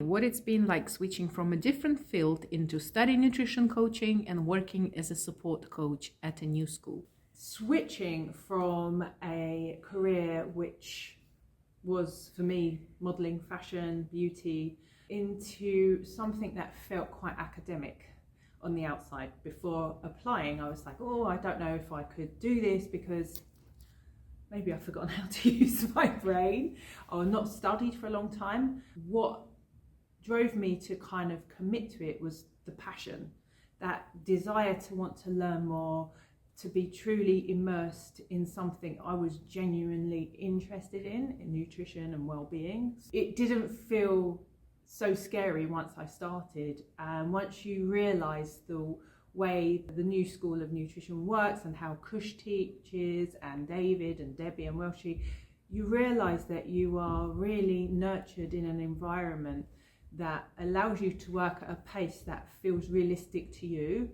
What it's been like switching from a different field into studying nutrition coaching and working as a support coach at a new school. Switching from a career which was for me modelling fashion, beauty, into something that felt quite academic on the outside. Before applying, I was like, oh, I don't know if I could do this because maybe I've forgotten how to use my brain or not studied for a long time. What drove me to kind of commit to it was the passion, that desire to want to learn more, to be truly immersed in something I was genuinely interested in nutrition and well-being. It didn't feel so scary once I started, and once you realise the way the new school of nutrition works and how Kush teaches and David and Debbie and Welshie, you realise that you are really nurtured in an environment that allows you to work at a pace that feels realistic to you,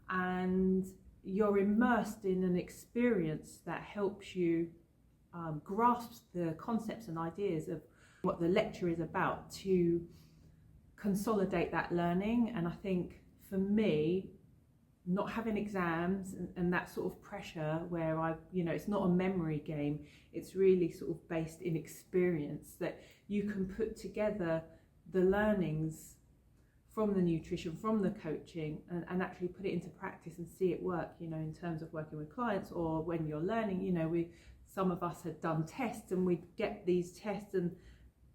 and you're immersed in an experience that helps you grasp the concepts and ideas of what the lecture is about to consolidate that learning. And I think for me, not having exams and that sort of pressure where it's not a memory game, it's really sort of based in experience, that you can put together the learnings from the nutrition, from the coaching, and actually put it into practice and see it work, in terms of working with clients or when you're learning. Some of us had done tests and we'd get these tests and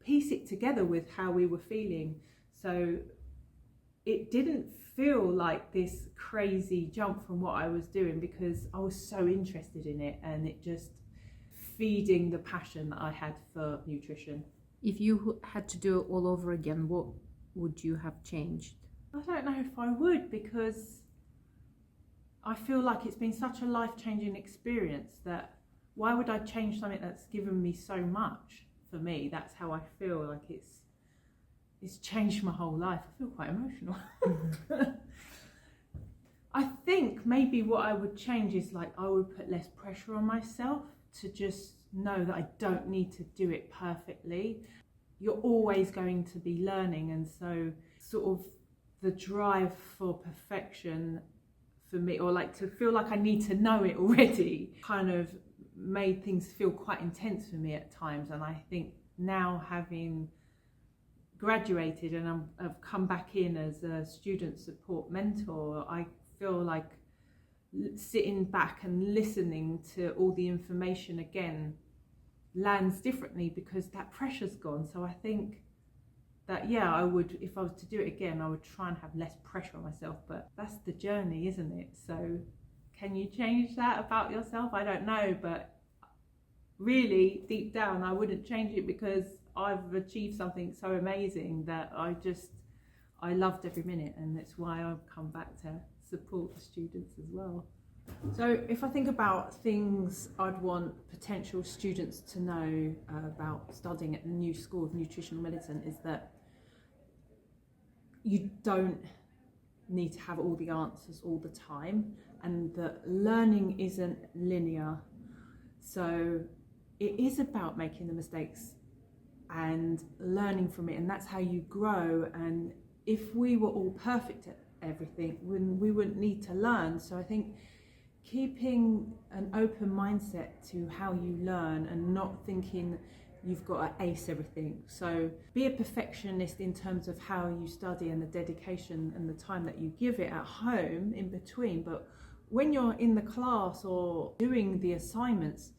piece it together with how we were feeling. So it didn't feel like this crazy jump from what I was doing because I was so interested in it, and it just feeding the passion that I had for nutrition. If you had to do it all over again, what would you have changed? I don't know if I would, because I feel like it's been such a life-changing experience that why would I change something that's given me so much? For me, that's how I feel. Like it's changed my whole life. I feel quite emotional. I think maybe what I would change is I would put less pressure on myself to just know that I don't need to do it perfectly. You're always going to be learning, and so sort of the drive for perfection for me, or to feel like I need to know it already, kind of made things feel quite intense for me at times. And I think now, having graduated and I've come back in as a student support mentor, I feel like sitting back and listening to all the information again lands differently because that pressure's gone. So I think that, I would, if I was to do it again, I would try and have less pressure on myself. But that's the journey, isn't it? So can you change that about yourself? I don't know, but really deep down I wouldn't change it because I've achieved something so amazing that I loved every minute, and that's why I've come back to support the students as well. So if I think about things I'd want potential students to know about studying at the new School of Nutritional Medicine, is that you don't need to have all the answers all the time, and that learning isn't linear. So it is about making the mistakes and learning from it, and that's how you grow. And if we were all perfect at everything, we wouldn't need to learn. So I think keeping an open mindset to how you learn and not thinking you've got to ace everything. So be a perfectionist in terms of how you study and the dedication and the time that you give it at home in between. But when you're in the class or doing the assignments,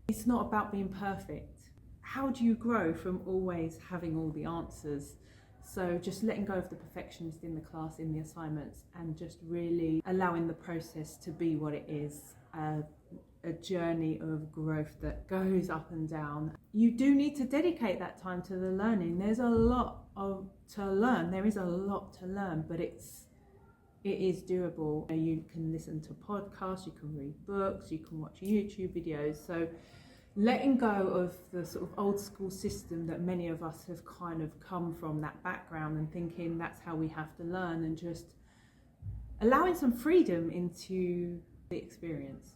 it's not about being perfect. How do you grow from always having all the answers? So just letting go of the perfectionist in the class, in the assignments, and just really allowing the process to be what it is, a journey of growth that goes up and down. You do need to dedicate that time to the learning. There's a lot to learn. There is a lot to learn, but it is doable. You can listen to podcasts, you can read books, you can watch YouTube videos. So letting go of the sort of old school system that many of us have kind of come from, that background, and thinking that's how we have to learn, and just allowing some freedom into the experience.